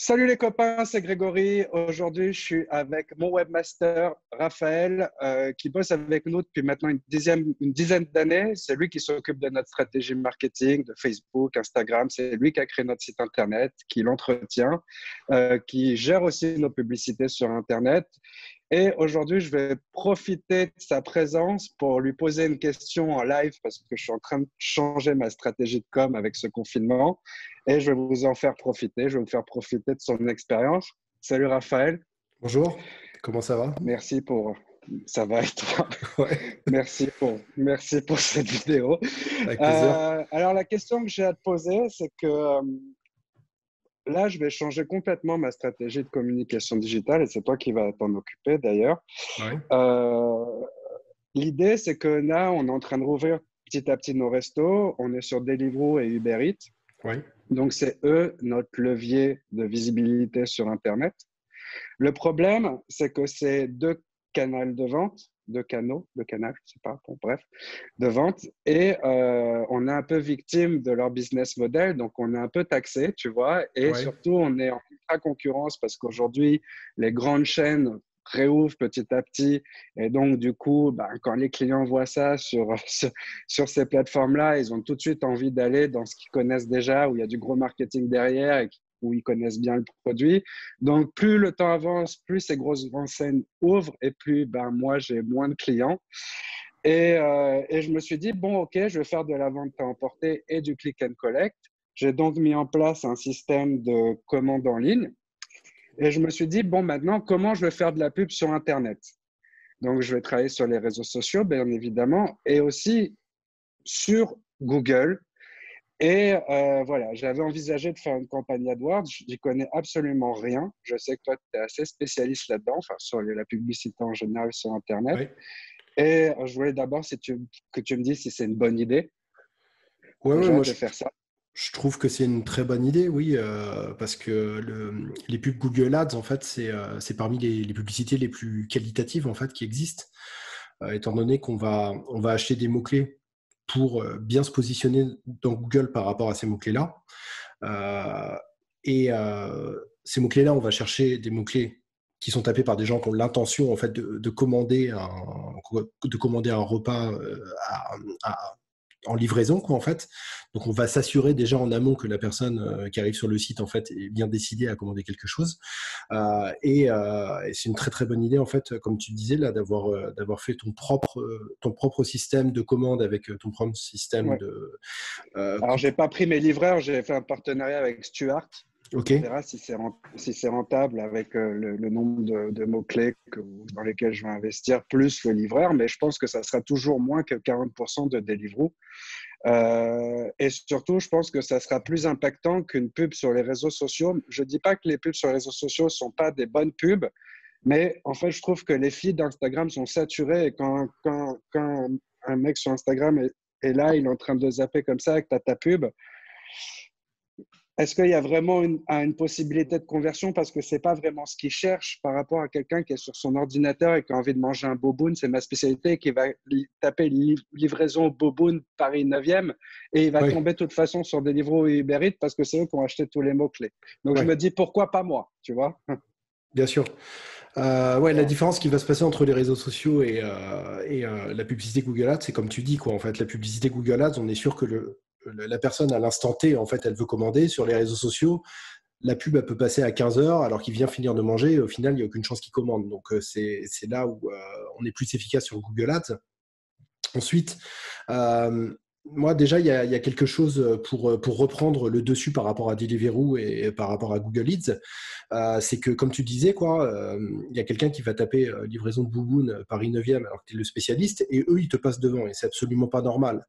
Salut les copains, c'est Grégory. Aujourd'hui, je suis avec mon webmaster Raphaël qui bosse avec nous depuis maintenant une dizaine d'années. C'est lui qui s'occupe de notre stratégie marketing, de Facebook, Instagram. C'est lui qui a créé notre site Internet, qui l'entretient, qui gère aussi nos publicités sur Internet. Et aujourd'hui, je vais profiter de sa présence pour lui poser une question en live parce que je suis en train de changer ma stratégie de com avec ce confinement. Et je vais vous en faire profiter. Je vais vous faire profiter de son expérience. Salut Raphaël. Bonjour, comment ça va? Merci pour… Ça va et toi? Ouais, Merci pour cette vidéo. avec plaisir. Alors, la question que j'ai à te poser, c'est que là, je vais changer complètement ma stratégie de communication digitale et c'est toi qui vas t'en occuper d'ailleurs. Ouais, Euh, L'idée, c'est que là, on est en train de rouvrir petit à petit nos restos. On est sur Deliveroo et Uber Eats. ouais, Donc, c'est eux notre levier de visibilité sur Internet. Le problème, c'est que c'est deux canaux de vente, deux canaux, deux canaux, je sais pas, bon, bref, de vente. Et on est un peu victime de leur business model, donc on est un peu taxé, tu vois. Et ouais, surtout, on est en ultra concurrence parce qu'aujourd'hui, les grandes chaînes réouvrent petit à petit. Et donc, du coup, quand les clients voient ça sur ces plateformes-là, ils ont tout de suite envie d'aller dans ce qu'ils connaissent déjà, où il y a du gros marketing derrière et où ils connaissent bien le produit. Donc, plus le temps avance, plus ces grosses enseignes ouvrent et plus moi, j'ai moins de clients. Et je me suis dit, bon, OK, je vais faire de la vente à emporter et du click and collect. J'ai donc mis en place un système de commande en ligne. Et je me suis dit, bon, maintenant, comment je vais faire de la pub sur Internet? Donc, je vais travailler sur les réseaux sociaux, bien évidemment, et aussi sur Google. Et voilà, j'avais envisagé de faire une campagne AdWords. J'y connais absolument rien. Je sais que toi, tu es assez spécialiste là-dedans, enfin, sur la publicité en général sur Internet. ouais. Et je voulais d'abord que tu me dises si c'est une bonne idée, Ouais, ouais, déjà, moi de faire ça. je trouve que c'est une très bonne idée, oui, parce que les pubs Google Ads, en fait, c'est parmi les publicités les plus qualitatives en fait qui existent, étant donné on va acheter des mots-clés pour bien se positionner dans Google par rapport à ces mots-clés-là. Euh, Ces mots-clés-là, on va chercher des mots-clés qui sont tapés par des gens qui ont l'intention en fait de commander un repas en livraison, quoi, en fait. Donc, on va s'assurer déjà en amont que la personne qui arrive sur le site, en fait, est bien décidée à commander quelque chose. Et c'est une très, très bonne idée, en fait, comme tu disais, là, d'avoir fait ton propre système de commande avec ton propre système Ouais. de… Alors, j'ai pas pris mes livreurs, j'ai fait un partenariat avec Stuart. OK. On verra si c'est rentable avec le nombre de mots-clés dans lesquels je vais investir, plus le livreur, mais je pense que ça sera toujours moins que 40% de Deliveroo. Et surtout, je pense que ça sera plus impactant qu'une pub sur les réseaux sociaux. Je ne dis pas que les pubs sur les réseaux sociaux ne sont pas des bonnes pubs, mais en fait, je trouve que les feeds d'Instagram sont saturés et quand un mec sur Instagram est là, il est en train de zapper comme ça, et que tu as ta pub, est-ce qu'il y a vraiment une possibilité de conversion parce que ce n'est pas vraiment ce qu'il cherche par rapport à quelqu'un qui est sur son ordinateur et qui a envie de manger un boboon, c'est ma spécialité, qui va taper livraison boboon Paris 9e et il va Ouais, tomber de toute façon sur Deliveroo et Uber Eats parce que c'est eux qui ont acheté tous les mots-clés. Donc je ouais, me dis pourquoi pas moi, tu vois? bien sûr. Ouais, la Voilà. différence qui va se passer entre les réseaux sociaux et la publicité Google Ads, c'est comme tu dis, quoi. En fait, la publicité Google Ads, on est sûr que la personne à l'instant T, en fait, elle veut commander. Sur les réseaux sociaux, la pub, elle peut passer à 15 heures alors qu'il vient finir de manger. Et au final, il n'y a aucune chance qu'il commande. Donc, c'est là où on est plus efficace sur Google Ads. Ensuite, euh, moi déjà, il y a quelque chose pour reprendre le dessus par rapport à Deliveroo et par rapport à Google Eats. C'est que, comme tu disais, quoi, il y a quelqu'un qui va taper livraison de bouboune Paris 9e alors que tu es le spécialiste et eux, ils te passent devant et c'est absolument pas normal.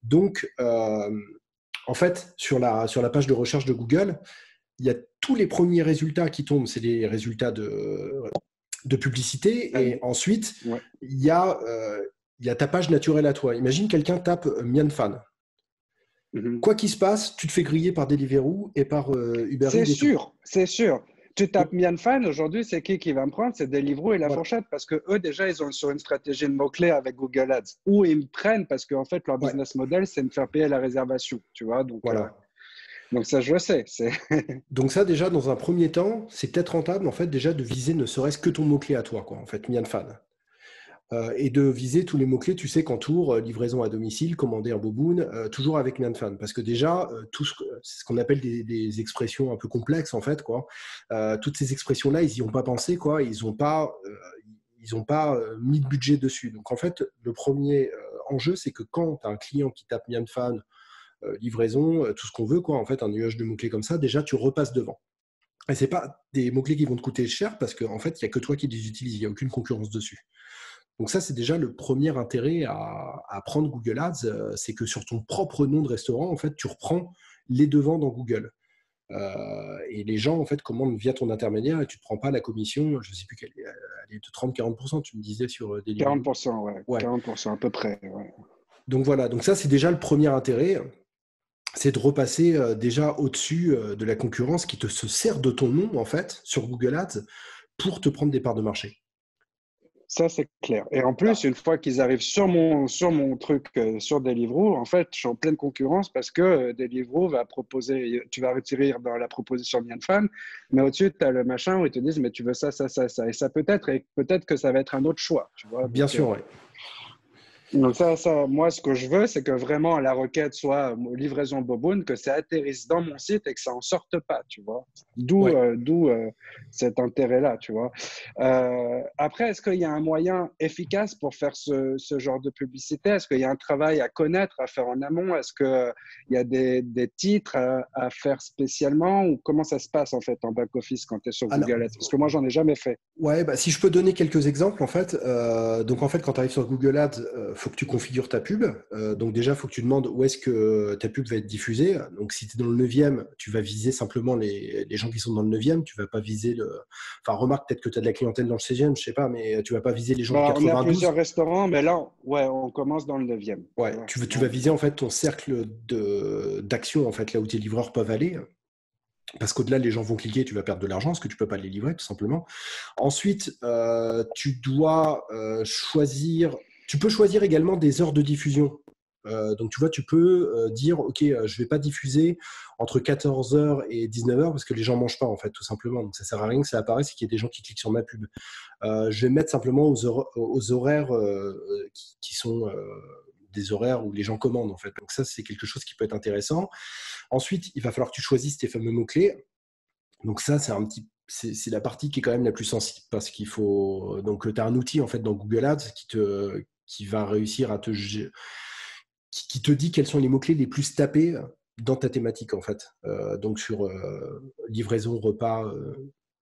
Donc, en fait, sur la page de recherche de Google, il y a tous les premiers résultats qui tombent, c'est les résultats de publicité. Et ensuite, Ouais. il y a ta page naturelle à toi. Imagine quelqu'un tape Mianfan. Mhm. Quoi qu'il se passe, tu te fais griller par Deliveroo et par Uber C'est Eats et tout. sûr, c'est sûr. Tu tapes Donc, Mianfan, aujourd'hui, c'est qui va me prendre? C'est Deliveroo et La voilà. Fourchette parce que eux, déjà, ils ont sur une stratégie de mots-clés avec Google Ads. Ou ils me prennent parce qu'en fait, leur Ouais, business model, c'est de me faire payer la réservation, tu vois. Donc, voilà. Donc ça, je le sais. Donc ça, déjà, dans un premier temps, c'est peut-être rentable, en fait, déjà de viser ne serait-ce que ton mot-clé à toi, quoi, en fait, Mian Fan. Et de viser tous les mots-clés, tu sais, qu'entoure livraison à domicile, commander un boboon, toujours avec Mian Fan. Parce que déjà, c'est ce qu'on appelle des expressions un peu complexes, en fait, quoi. Toutes ces expressions-là, ils n'y ont pas pensé, quoi. Ils n'ont pas, mis de budget dessus. Donc, en fait, le premier enjeu, c'est que quand tu as un client qui tape Mian Fan, livraison, tout ce qu'on veut, quoi, en fait, un nuage de mots-clés comme ça, déjà, tu repasses devant. Et c'est pas des mots-clés qui vont te coûter cher parce qu'en fait, il n'y a que toi qui les utilises, il n'y a aucune concurrence dessus. Donc ça, c'est déjà le premier intérêt à prendre Google Ads, c'est que sur ton propre nom de restaurant, en fait, tu reprends les devants dans Google. Et les gens, en fait, commandent via ton intermédiaire et tu ne prends pas la commission, je ne sais plus, elle est de 30-40%, tu me disais sur Deliveroo. 40%, ouais. 40% à peu près, ouais. Donc voilà, donc ça, c'est déjà le premier intérêt, c'est de repasser déjà au-dessus de la concurrence qui se sert de ton nom, en fait, sur Google Ads pour te prendre des parts de marché. Ça, c'est clair. Et en plus, une fois qu'ils arrivent sur mon truc, sur Deliveroo, en fait, je suis en pleine concurrence parce que Deliveroo va proposer, tu vas retirer dans la proposition Mianfan, mais au-dessus, tu as le machin où ils te disent, mais tu veux ça, ça, ça, ça. Et ça peut-être que ça va être un autre choix, tu vois. Bien sûr, oui. Donc ça, moi, ce que je veux, c'est que vraiment la requête soit livraison boboon, que ça atterrisse dans mon site et que ça en sorte pas, tu vois. D'où cet intérêt-là, tu vois. Après, est-ce qu'il y a un moyen efficace pour faire ce genre de publicité? Est-ce qu'il y a un travail à connaître, à faire en amont? Est-ce qu'il y a des titres à faire spécialement? Ou comment ça se passe, en fait, en back-office quand tu es sur Google Ads? Parce que moi, j'en ai jamais fait. Ouais, bah, si je peux donner quelques exemples, en fait. Donc, en fait, quand tu arrives sur Google Ads, faut que tu configures ta pub. Donc, déjà, il faut que tu demandes où est-ce que ta pub va être diffusée. Donc, si tu es dans le 9e, tu vas viser simplement les gens qui sont dans le 9e. Tu vas pas viser le... Enfin, remarque peut-être que tu as de la clientèle dans le 16e, je sais pas, mais tu vas pas viser les gens du 92. On a plusieurs restaurants, mais là, ouais, on commence dans le 9e. Ouais, tu vas viser, en fait, ton cercle d'action, en fait, là où tes livreurs peuvent aller. Parce qu'au-delà, les gens vont cliquer, tu vas perdre de l'argent, parce que tu ne peux pas les livrer, tout simplement. Ensuite, tu dois choisir... Tu peux choisir également des heures de diffusion. Donc, tu vois, tu peux dire, OK, je ne vais pas diffuser entre 14h et 19h, parce que les gens ne mangent pas, en fait, tout simplement. Donc, ça ne sert à rien que ça apparaisse et qu'il y ait des gens qui cliquent sur ma pub. Je vais mettre simplement aux horaires qui sont... des horaires où les gens commandent, en fait. Donc ça, c'est quelque chose qui peut être intéressant. Ensuite, il va falloir que tu choisisses tes fameux mots-clés. Donc ça, c'est la partie qui est quand même la plus sensible parce qu'il faut... Donc, tu as un outil, en fait, dans Google Ads qui va réussir à qui te dit quels sont les mots-clés les plus tapés dans ta thématique, en fait. Donc, sur livraison, repas...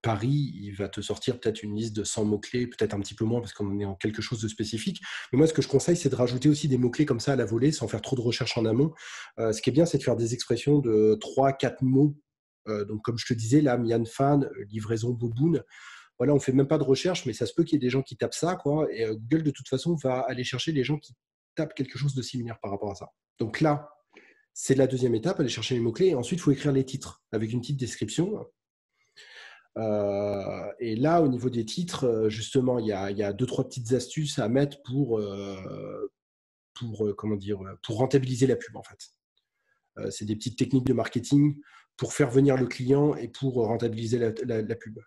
Paris, il va te sortir peut-être une liste de 100 mots-clés, peut-être un petit peu moins parce qu'on est en quelque chose de spécifique. Mais moi, ce que je conseille, c'est de rajouter aussi des mots-clés comme ça à la volée sans faire trop de recherche en amont. Ce qui est bien, c'est de faire des expressions de 3-4 mots. Donc, comme je te disais, là, Mian Fan, livraison boboon. Voilà, on ne fait même pas de recherche, mais ça se peut qu'il y ait des gens qui tapent ça, quoi. Et Google, de toute façon, va aller chercher les gens qui tapent quelque chose de similaire par rapport à ça. Donc là, c'est la deuxième étape, aller chercher les mots-clés. Et ensuite, il faut écrire les titres avec une petite description. Et là, au niveau des titres, justement, il y a 2-3 petites astuces à mettre pour rentabiliser la pub, en fait. C'est des petites techniques de marketing pour faire venir le client et pour rentabiliser la pub.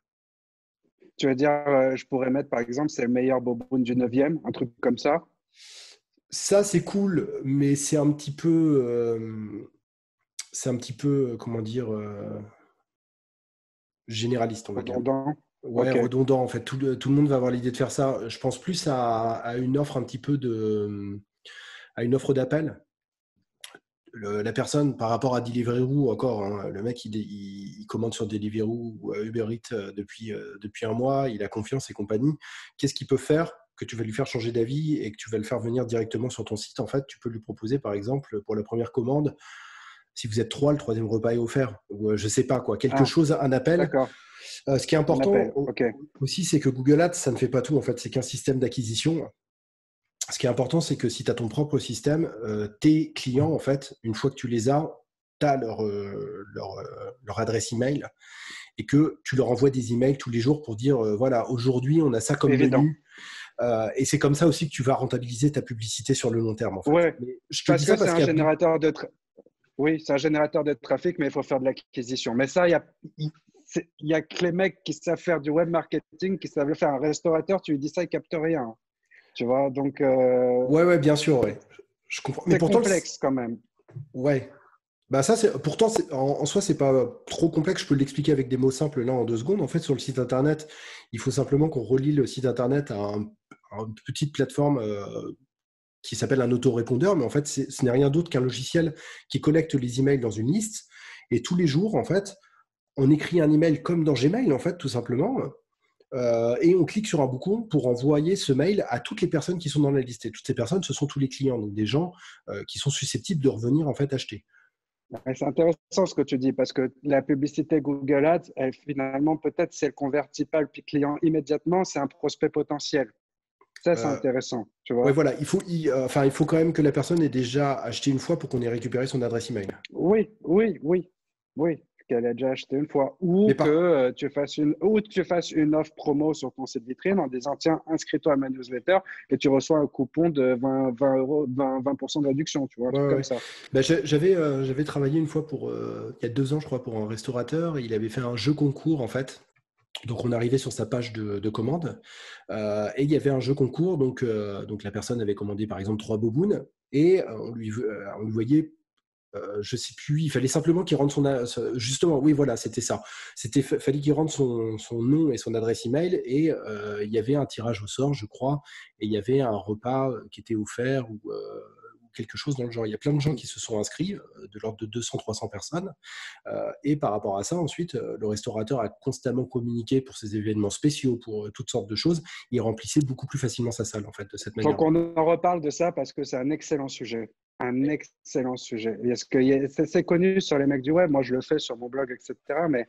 Tu veux dire, je pourrais mettre, par exemple, c'est le meilleur boboon du 9e, un truc comme ça? Ça, c'est cool, mais c'est un petit peu, comment dire, généraliste, on va dire. Redondant. Ouais, Okay. redondant, en fait. Tout le monde va avoir l'idée de faire ça. Je pense plus à une offre un petit peu à une offre d'appel. La personne, par rapport à Deliveroo, encore, hein, le mec, il commande sur Deliveroo ou Uber Eats depuis un mois, il a confiance et compagnie. Qu'est-ce qu'il peut faire que tu vas lui faire changer d'avis et que tu vas le faire venir directement sur ton site? En fait, tu peux lui proposer, par exemple, pour la première commande, si vous êtes 3, le 3e repas est offert. Ou je sais pas quoi, quelque chose, un appel. D'accord. Ce qui est important aussi, c'est que Google Ads, ça ne fait pas tout. En fait, c'est qu'un système d'acquisition. Ce qui est important, c'est que si tu as ton propre système, tes clients, en fait, une fois que tu les as, tu as leur adresse email et que tu leur envoies des emails tous les jours pour dire voilà, aujourd'hui, on a ça comme menu. Et c'est comme ça aussi que tu vas rentabiliser ta publicité sur le long terme. En fait. Ouais, Mais je te dis ça parce que c'est un générateur de Oui, c'est un générateur de trafic, mais il faut faire de l'acquisition. Mais ça, il y a que les mecs qui savent faire du web marketing, qui savent le faire. Un restaurateur, tu lui dis ça, il capte rien. Tu vois, donc Ouais, ouais, bien sûr, ouais. Je comprends. Mais c'est pourtant, complexe quand même. ouais. Bah ça, pourtant, en soi, c'est pas trop complexe. Je peux l'expliquer avec des mots simples là en 2 secondes. En fait, sur le site internet, il faut simplement qu'on relie le site internet à une petite plateforme qui s'appelle un autorépondeur. Mais en fait, ce n'est rien d'autre qu'un logiciel qui collecte les emails dans une liste. Et tous les jours, en fait, on écrit un email comme dans Gmail, en fait, tout simplement. Et on clique sur un bouton pour envoyer ce mail à toutes les personnes qui sont dans la liste. Et toutes ces personnes, ce sont tous les clients, donc des gens qui sont susceptibles de revenir en fait acheter. C'est intéressant ce que tu dis parce que la publicité Google Ads, elle, finalement, peut-être si elle convertit pas le client immédiatement, c'est un prospect potentiel. Ça, c'est Euh, intéressant, tu ouais, vois. voilà, il faut quand même que la personne ait déjà acheté une fois pour qu'on ait récupéré son adresse email. Oui, oui, oui, oui, qu'elle a déjà acheté une fois. Ou Mais que par, tu fasses une offre promo sur ton site vitrine en disant, tiens, inscris-toi à ma newsletter et tu reçois un coupon de 20 euros, 20% de réduction, tu vois, un ouais, truc ouais, comme ouais. ça. Bah, j'avais travaillé une fois il y a 2 ans, je crois, pour un restaurateur. Il avait fait un jeu concours en fait. Donc on arrivait sur sa page de commande et il y avait un jeu concours. Donc la personne avait commandé par exemple 3 bobounes et on lui voyait, je sais plus, il fallait simplement qu'il rentre justement, oui voilà, c'était ça. Fallait qu'il rentre son nom et son adresse email et il y avait un tirage au sort, je crois, et il y avait un repas qui était offert ou quelque chose dans le genre. Il y a plein de gens qui se sont inscrits, de l'ordre de 200-300 personnes. Et par rapport à ça, ensuite, le restaurateur a constamment communiqué pour ses événements spéciaux, pour toutes sortes de choses. Il remplissait beaucoup plus facilement sa salle, en fait, de cette Il faut manière-là. qu'on en reparle de ça parce que c'est un excellent sujet. Un excellent sujet. C'est connu sur les mecs du web, moi je le fais sur mon blog, etc. Mais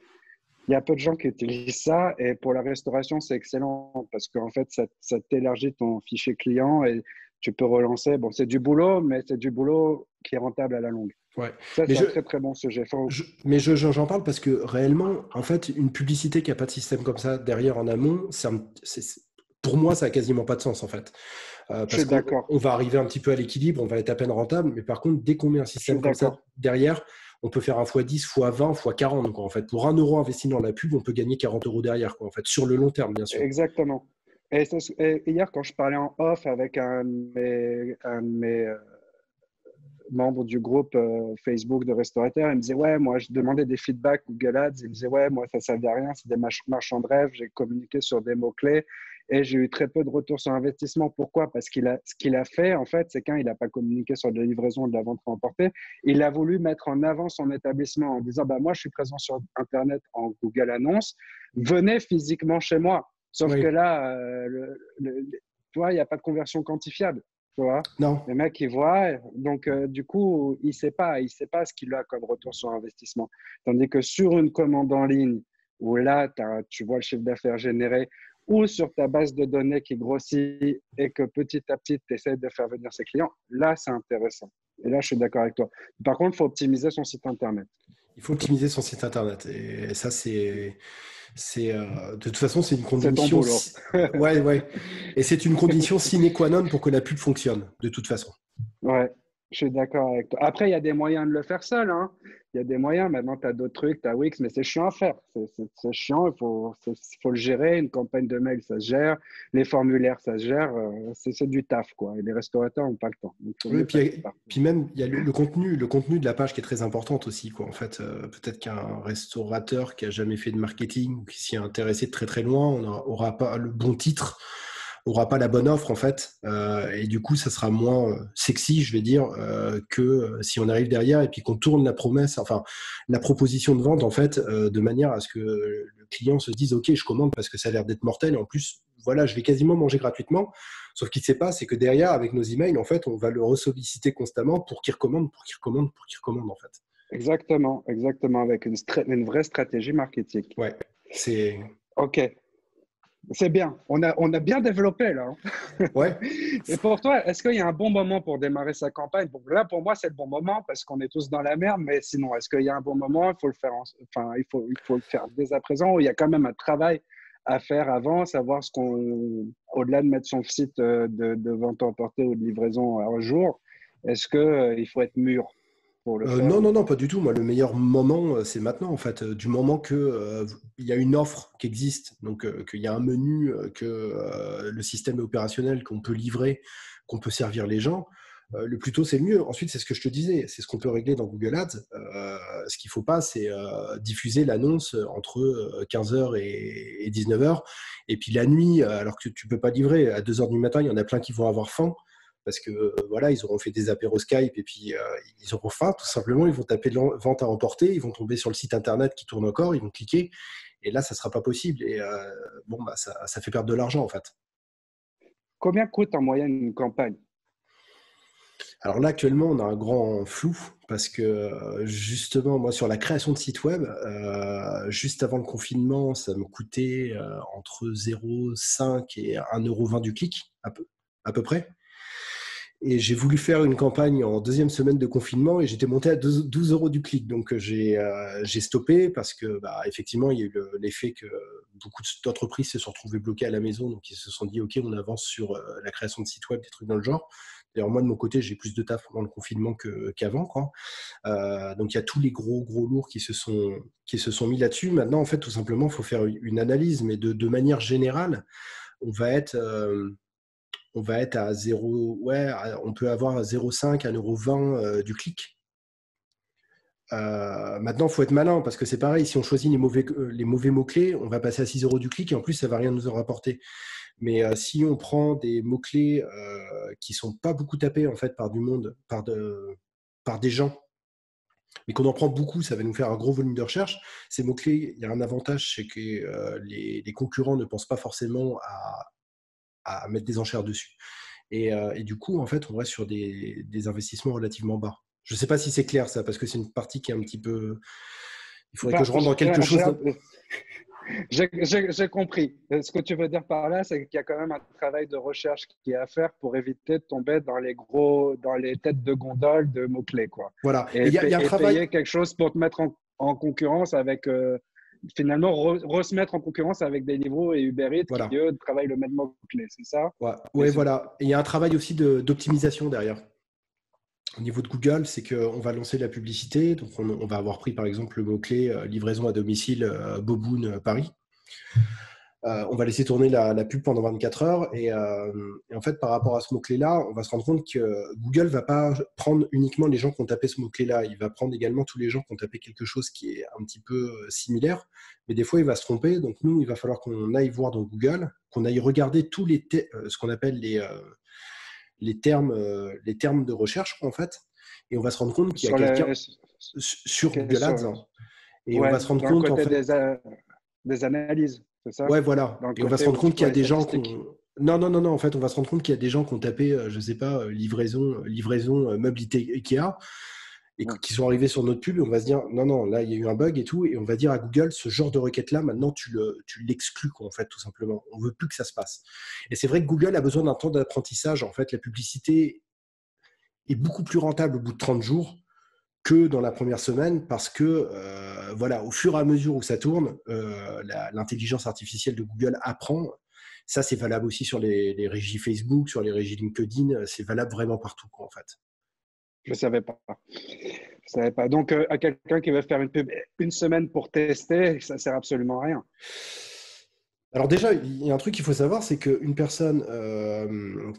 il y a peu de gens qui utilisent ça et pour la restauration, c'est excellent parce qu'en fait, ça t'élargit ton fichier client et tu peux relancer. Bon, c'est du boulot, mais c'est du boulot qui est rentable à la longue. Ouais. Ça, Mais c'est un très très bon sujet. j'en parle parce que réellement, en fait, une publicité qui n'a pas de système comme ça derrière en amont, pour moi, ça n'a quasiment pas de sens, en fait. Je Parce suis qu'on d'accord. on va arriver un petit peu à l'équilibre, on va être à peine rentable, mais par contre, dès qu'on met un Je suis système comme ça d'accord. derrière, on peut faire un x10, x20, x40. Donc, en fait, pour 1 euro investi dans la pub, on peut gagner 40 euros derrière, quoi, en fait, sur le long terme, bien sûr. Exactement. Et hier, quand je parlais en off avec un de mes membre du groupe Facebook de restaurateurs, il me disait ouais, moi je demandais des feedbacks Google Ads, il me disait ouais, moi ça ne servait à rien, c'est des marchands de rêve, j'ai communiqué sur des mots-clés et j'ai eu très peu de retour sur investissement. Pourquoi? Parce ce qu'il a fait en fait, c'est qu'il n'a pas communiqué sur de la livraison, de la vente à emporter, il a voulu mettre en avant son établissement en disant bah moi je suis présent sur Internet en Google Annonces, venez physiquement chez moi. Sauf que Oui. là, tu vois, il n'y a pas de conversion quantifiable. Tu vois, Non. le mec, il voit, donc du coup, il sait pas ce qu'il a comme retour sur investissement. Tandis que sur une commande en ligne, où là, tu vois le chiffre d'affaires généré, ou sur ta base de données qui grossit et que petit à petit, tu essaies de faire venir ses clients, là, c'est intéressant. Et là, je suis d'accord avec toi. Par contre, il faut optimiser son site Internet. Il faut optimiser son site internet. Et ça, de toute façon, c'est une C'est ton condition. boulot. Ouais, ouais. Et c'est une condition sine qua non pour que la pub fonctionne, de toute façon. Ouais, je suis d'accord avec toi. Après, il y a des moyens de le faire seul, hein. Il y a des moyens. Maintenant, tu as d'autres trucs, tu as Wix, mais c'est chiant à faire. C'est chiant, faut le gérer. Une campagne de mail, ça se gère. Les formulaires, ça se gère. C'est du taf, quoi. Et les restaurateurs n'ont pas le temps. Donc, il faut Oui, mieux passer par. puis même, il y a le contenu de la page qui est très important aussi, quoi. En fait, peut-être qu'un restaurateur qui a jamais fait de marketing ou qui s'y est intéressé de très très loin, on aura pas le bon titre, aura pas la bonne offre, en fait. Et du coup, ça sera moins sexy, je vais dire, que si on arrive derrière et puis qu'on tourne la promesse, enfin, la proposition de vente, en fait, de manière à ce que le client se dise, OK, je commande parce que ça a l'air d'être mortel. Et en plus, voilà, je vais quasiment manger gratuitement. Sauf qu'il ne sait pas, c'est que derrière, avec nos emails, en fait, on va le ressolliciter constamment pour qu'il recommande, pour qu'il recommande, pour qu'il recommande, en fait. Exactement, exactement, avec une vraie stratégie marketing. Ouais, c'est... OK, c'est bien. On a bien développé, là, hein. Ouais. Et pour toi, est-ce qu'il y a un bon moment pour démarrer sa campagne? Bon, là, pour moi, c'est le bon moment parce qu'on est tous dans la merde. Mais sinon, est-ce qu'il y a un bon moment? Il faut le faire, enfin, il faut le faire dès à présent. Ou il y a quand même un travail à faire avant, savoir au-delà de mettre son site de vente emportée ou de livraison à un jour, est-ce que il faut être mûr? pour le faire? Non, non, non, pas du tout. Moi, le meilleur moment, c'est maintenant, en fait. Du moment que il y a une offre qui existe, donc qu'il y a un menu, que le système est opérationnel, qu'on peut livrer, qu'on peut servir les gens, le plus tôt, c'est le mieux. Ensuite, c'est ce que je te disais, c'est ce qu'on peut régler dans Google Ads. Ce qu'il ne faut pas, c'est diffuser l'annonce entre 15h et 19h. Et puis la nuit, alors que tu ne peux pas livrer, à 2h du matin, il y en a plein qui vont avoir faim parce que voilà, ils auront fait des apéros Skype et puis ils auront faim, tout simplement. Ils vont taper vente à emporter, ils vont tomber sur le site internet qui tourne encore, ils vont cliquer, et là, ça ne sera pas possible. Et bon, bah, ça fait perdre de l'argent, en fait. Combien coûte en moyenne une campagne? Alors là, actuellement, on a un grand flou parce que justement, moi, sur la création de site web, juste avant le confinement, ça me coûtait entre 0,5 et 1,20 € du clic, à peu près. Et j'ai voulu faire une campagne en deuxième semaine de confinement et j'étais monté à 12 € du clic. Donc j'ai stoppé parce que bah, effectivement, il y a eu l'effet que beaucoup d'entreprises se sont retrouvées bloquées à la maison. Donc ils se sont dit, OK, on avance sur la création de sites web, des trucs dans le genre. D'ailleurs, moi, de mon côté, j'ai plus de taf pendant le confinement qu'avant, quoi. Donc il y a tous les gros lourds qui se sont mis là-dessus. Maintenant, en fait, tout simplement, il faut faire une analyse, mais de manière générale, on va être à 0, ouais, on peut avoir 0,5 à 1,20 € du clic. Maintenant, il faut être malin parce que c'est pareil, si on choisit les mauvais mots-clés, on va passer à 6 € du clic et en plus, ça ne va rien nous en rapporter. Mais si on prend des mots-clés qui ne sont pas beaucoup tapés en fait, par du monde, par des gens, mais qu'on en prend beaucoup, ça va nous faire un gros volume de recherche. Ces mots-clés, il y a un avantage, c'est que les concurrents ne pensent pas forcément à mettre des enchères dessus. Et du coup, en fait, on reste sur des investissements relativement bas. Je ne sais pas si c'est clair, ça, parce que c'est une partie qui est un petit peu... Il faudrait que Enfin, je rentre dans quelque chose... j'ai compris. Ce que tu veux dire par là, c'est qu'il y a quand même un travail de recherche qui est à faire pour éviter de tomber dans les têtes de gondole de mots-clés, quoi. Voilà. Et, il y a un travail... payer quelque chose pour te mettre en concurrence avec... finalement, se mettre en concurrence avec Deliveroo et Uber Eats Voilà. qui, eux, travaillent le même mot-clé, c'est ça? Ouais, voilà. Et il y a un travail aussi d'optimisation derrière. Au niveau de Google, c'est qu'on va lancer de la publicité. Donc, on va avoir pris, par exemple, le mot-clé livraison à domicile Boboon Paris. On va laisser tourner la pub pendant 24 heures. Et en fait, par rapport à ce mot-clé-là, on va se rendre compte que Google ne va pas prendre uniquement les gens qui ont tapé ce mot-clé-là. Il va prendre également tous les gens qui ont tapé quelque chose qui est un petit peu similaire. Mais des fois, il va se tromper. Donc, nous, il va falloir qu'on aille voir dans Google, qu'on aille regarder tous ce qu'on appelle les termes de recherche, en fait. Et on va se rendre compte qu'il y a quelqu'un sur Google Ads. Hein, et ouais, on va se rendre dans le compte, en côté fait... des analyses, c'est ça? Ouais, voilà. Et on va se rendre compte qu'il y a des gens qui ont... Non, en fait, on va se rendre compte qu'il y a des gens qui ont tapé, je sais pas, livraison meuble Ikea, et qui sont arrivés sur notre pub, et on va se dire, non, là, il y a eu un bug et tout, et on va dire à Google, ce genre de requête-là, maintenant, tu l'exclus, quoi, en fait, tout simplement. On veut plus que ça se passe. Et c'est vrai que Google a besoin d'un temps d'apprentissage. En fait, la publicité est beaucoup plus rentable au bout de 30 jours que dans la première semaine, parce que voilà, au fur et à mesure où ça tourne, l'intelligence artificielle de Google apprend. Ça, c'est valable aussi sur les régies Facebook, sur les régies LinkedIn. C'est valable vraiment partout, quoi, en fait. Je ne savais pas. Donc, à quelqu'un qui veut faire une pub une semaine pour tester, ça ne sert absolument à rien. Alors déjà, il y a un truc qu'il faut savoir, c'est qu'une personne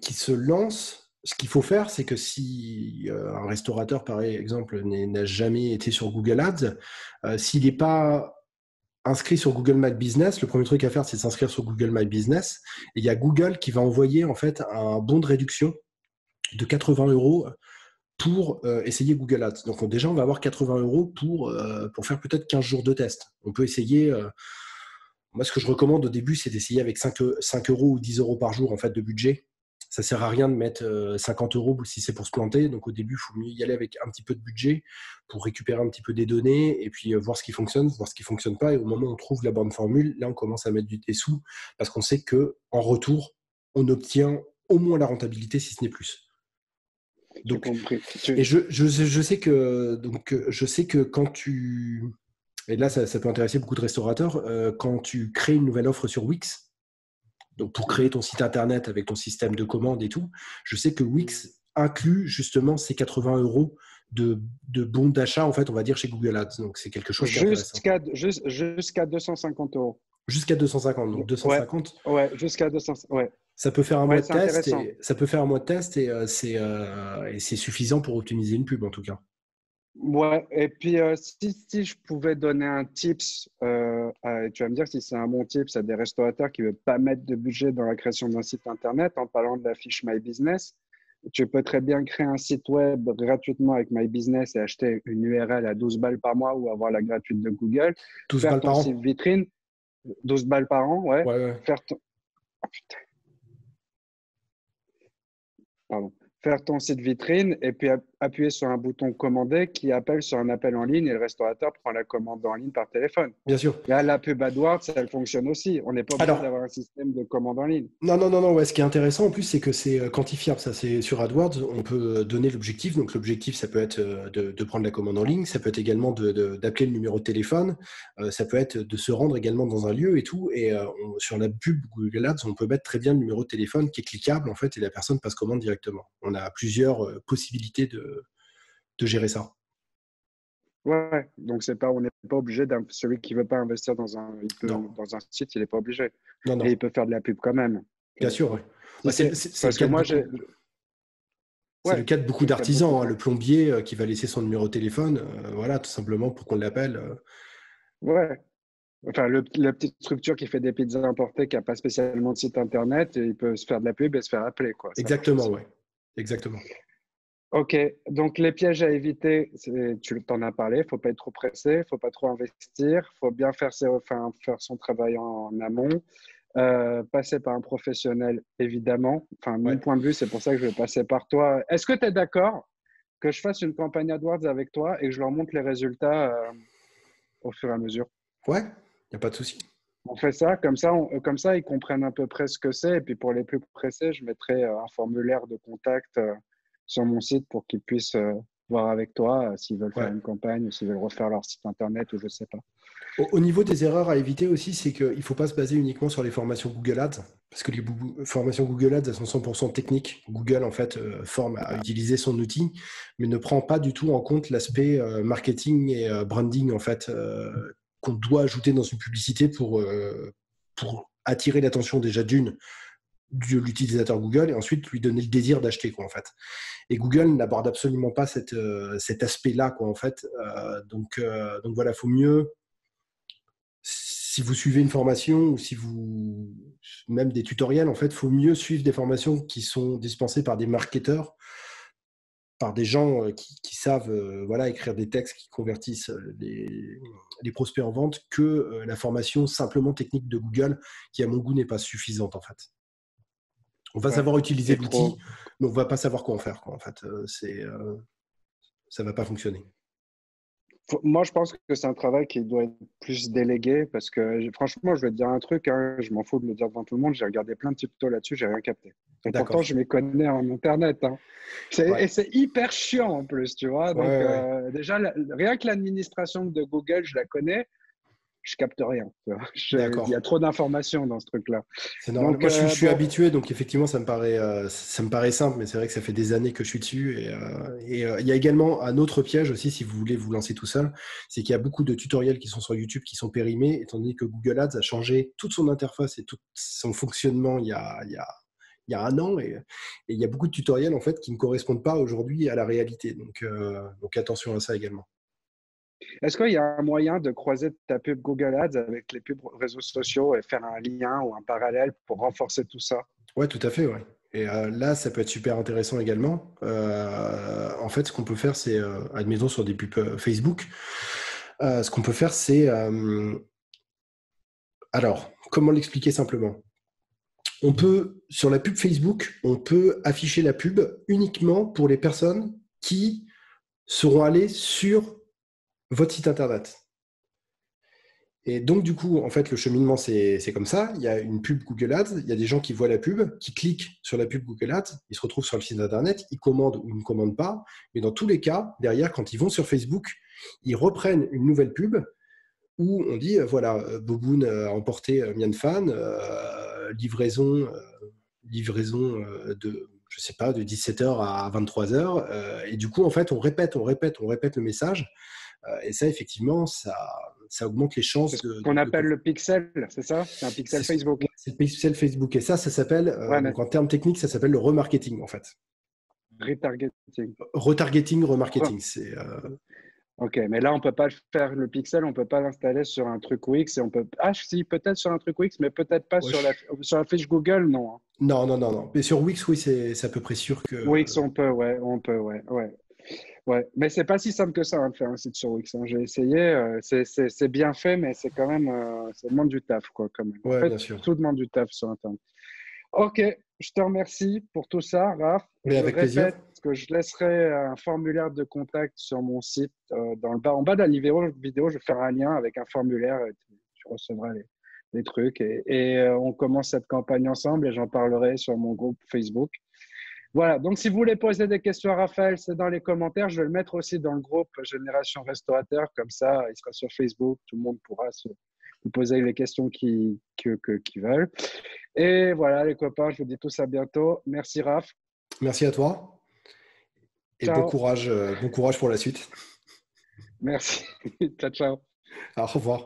qui se lance, ce qu'il faut faire, c'est que si un restaurateur, par exemple, n'a jamais été sur Google Ads, s'il n'est pas inscrit sur Google My Business, le premier truc à faire, c'est de s'inscrire sur Google My Business. Et il y a Google qui va envoyer en fait un bon de réduction de 80 € pour essayer Google Ads. Donc déjà, on va avoir 80 € pour faire peut-être 15 jours de test. On peut essayer... moi, ce que je recommande au début, c'est d'essayer avec 5 € ou 10 € par jour en fait, de budget. Ça ne sert à rien de mettre 50 € si c'est pour se planter. Donc au début, il faut mieux y aller avec un petit peu de budget pour récupérer un petit peu des données et puis voir ce qui fonctionne, voir ce qui ne fonctionne pas. Et au moment où on trouve la bonne formule, là, on commence à mettre des sous parce qu'on sait qu'en retour, on obtient au moins la rentabilité, si ce n'est plus. Donc, et je sais que quand tu... Et là, ça peut intéresser beaucoup de restaurateurs. Quand tu crées une nouvelle offre sur Wix, donc pour créer ton site internet avec ton système de commande et tout, je sais que Wix inclut justement ces 80 € de bons d'achat, en fait, on va dire, chez Google Ads. Donc, c'est quelque chose qui est intéressant. Jusqu'à 250 euros. Jusqu'à 250. Donc, Ouais, 250, ouais, jusqu'à 200. Ouais, ça peut faire un mois ouais, de c'est test intéressant. et ça peut faire un mois de test et c'est suffisant pour optimiser une pub, en tout cas. Ouais, et puis si je pouvais donner un tips, tu vas me dire si c'est un bon tips à des restaurateurs qui ne veulent pas mettre de budget dans la création d'un site internet, en parlant de la fiche My Business, tu peux très bien créer un site web gratuitement avec My Business et acheter une URL à 12 balles par mois ou avoir la gratuite de Google, 12 faire balles ton par site an. vitrine, 12 balles par an, ouais, Ouais, ouais. faire ton... Oh, putain, pardon. Faire ton site vitrine et puis appuyer sur un bouton commander qui appelle sur un appel en ligne et le restaurateur prend la commande en ligne par téléphone. Bien sûr. Là, la pub AdWords, elle fonctionne aussi. On n'est pas obligé Alors, d'avoir un système de commande en ligne. non, non, non, non. Ouais, ce qui est intéressant en plus, c'est que c'est quantifiable. Ça, c'est sur AdWords, on peut donner l'objectif. Donc, l'objectif, ça peut être de prendre la commande en ligne. Ça peut être également d'appeler le numéro de téléphone. Ça peut être de se rendre également dans un lieu et tout. Et sur la pub Google Ads, on peut mettre très bien le numéro de téléphone qui est cliquable en fait, et la personne passe commande directement. On a plusieurs possibilités de gérer ça. Ouais, donc on n'est pas obligé celui qui veut pas investir Non, dans un site, il n'est pas obligé. non, Et non. il peut faire de la pub quand même. Bien sûr, ouais. Si C'est le parce que cas de moi, beaucoup. C'est le ouais, cas de beaucoup c'est le cas de beaucoup d'artisans, de hein. gens. Le plombier qui va laisser son numéro de téléphone, voilà, tout simplement pour qu'on l'appelle. Ouais. Enfin, la petite structure qui fait des pizzas importées, qui n'a pas spécialement de site internet, et il peut se faire de la pub et se faire appeler, quoi. Ça marche Exactement, aussi. ouais. Exactement. Ok, donc les pièges à éviter, tu t'en as parlé, il ne faut pas être trop pressé, il ne faut pas trop investir, il faut bien faire son travail en amont, passer par un professionnel, évidemment. Enfin, mon Ouais. point de vue, c'est pour ça que je vais passer par toi. Est-ce que tu es d'accord que je fasse une campagne AdWords avec toi et que je leur montre les résultats au fur et à mesure? Ouais, il n'y a pas de souci. On fait ça, comme ça, ils comprennent à peu près ce que c'est. Et puis pour les plus pressés, je mettrai un formulaire de contact sur mon site pour qu'ils puissent voir avec toi s'ils veulent faire Ouais. une campagne ou s'ils veulent refaire leur site internet ou je sais pas. Au niveau des erreurs à éviter aussi, c'est qu'il ne faut pas se baser uniquement sur les formations Google Ads, parce que les formations Google Ads, elles sont 100% techniques. Google, en fait, forme à utiliser son outil, mais ne prend pas du tout en compte l'aspect marketing et branding, en fait, qu'on doit ajouter dans une publicité pour attirer l'attention déjà de l'utilisateur Google et ensuite lui donner le désir d'acheter, quoi, en fait. Et Google n'aborde absolument pas cet aspect-là, quoi, en fait. Donc voilà, faut mieux, si vous suivez une formation ou si vous même des tutoriels, en fait, faut mieux suivre des formations qui sont dispensées par des marketeurs, par des gens qui savent voilà, écrire des textes qui convertissent les prospects en vente que la formation simplement technique de Google qui, à mon goût, n'est pas suffisante, en fait. On va Ouais, savoir utiliser et l'outil, trop. mais on va pas savoir quoi en faire, quoi, en fait. Ça va pas fonctionner. Moi, je pense que c'est un travail qui doit être plus délégué parce que franchement, je vais te dire un truc, hein, je m'en fous de le dire devant tout le monde. J'ai regardé plein de tutos là-dessus, j'ai rien capté. Et pourtant, D'accord. je m'y connais en internet. Hein. Ouais. Et c'est hyper chiant en plus, tu vois. Ouais, Donc, ouais. déjà, rien que l'administration de Google, je la connais, je capte rien. Tu vois. Il y a D'accord. trop d'informations dans ce truc-là. C'est normal. Donc, Moi, je suis bon, habitué, donc effectivement, ça me paraît simple, mais c'est vrai que ça fait des années que je suis dessus. Il y a également un autre piège aussi, si vous voulez vous lancer tout seul, c'est qu'il y a beaucoup de tutoriels qui sont sur YouTube qui sont périmés, étant donné que Google Ads a changé toute son interface et tout son fonctionnement il y a un an, et il y a beaucoup de tutoriels en fait qui ne correspondent pas aujourd'hui à la réalité. Donc attention à ça également. est-ce qu'il y a un moyen de croiser ta pub Google Ads avec les pubs réseaux sociaux et faire un lien ou un parallèle pour renforcer tout ça? Ouais, tout à fait, ouais. Et là, ça peut être super intéressant également. En fait, ce qu'on peut faire, c'est, admettons sur des pubs Facebook, ce qu'on peut faire, c'est, alors, comment l'expliquer simplement? Sur la pub Facebook, on peut afficher la pub uniquement pour les personnes qui seront allées sur votre site internet. Et donc, du coup, en fait, le cheminement, c'est comme ça. Il y a une pub Google Ads, il y a des gens qui voient la pub, qui cliquent sur la pub Google Ads, ils se retrouvent sur le site internet, ils commandent ou ils ne commandent pas. Mais dans tous les cas, derrière, quand ils vont sur Facebook, ils reprennent une nouvelle pub où on dit, voilà, Boboon a emporté Mian Fan, livraison de, je sais pas, de 17h à 23h. Et du coup, en fait, on répète le message. Et ça, effectivement, ça augmente les C'est chances ce qu'on appelle le pixel, c'est ça? C'est un pixel Facebook. c'est le pixel Facebook. Et ça s'appelle, Ouais, mais donc en termes techniques, ça s'appelle le remarketing, en fait. retargeting. Retargeting, remarketing. C'est Ok, mais là, on peut pas le faire, le pixel, on peut pas l'installer sur un truc Wix et on peut. Ah, si, peut-être sur un truc Wix, mais peut-être pas ouais, sur la fiche Google, non. non, non, non, non. Mais sur Wix, oui, c'est à peu près sûr que. Wix, on peut, ouais, ouais. Mais c'est pas si simple que ça hein, de faire un site sur Wix. Hein. J'ai essayé, c'est bien fait, mais c'est quand même, ça demande du taf, quoi, quand même. En Ouais, fait, bien sûr. tout demande du taf sur Internet. Ok, je te remercie pour tout ça, Raph. Mais Je avec plaisir. répète que je laisserai un formulaire de contact sur mon site. Dans le bas, en bas de la vidéo, je vais faire un lien avec un formulaire. Et tu recevras les trucs. Et on commence cette campagne ensemble et j'en parlerai sur mon groupe Facebook. Voilà, donc si vous voulez poser des questions à Raphaël, c'est dans les commentaires. Je vais le mettre aussi dans le groupe Génération Restaurateur. Comme ça, il sera sur Facebook. Tout le monde pourra vous poser les questions qu'ils veulent. Et voilà, les copains, je vous dis tous à bientôt. Merci, Raph. Merci à toi et Ciao. bon courage pour la suite. Merci. Ciao, ciao. Au revoir.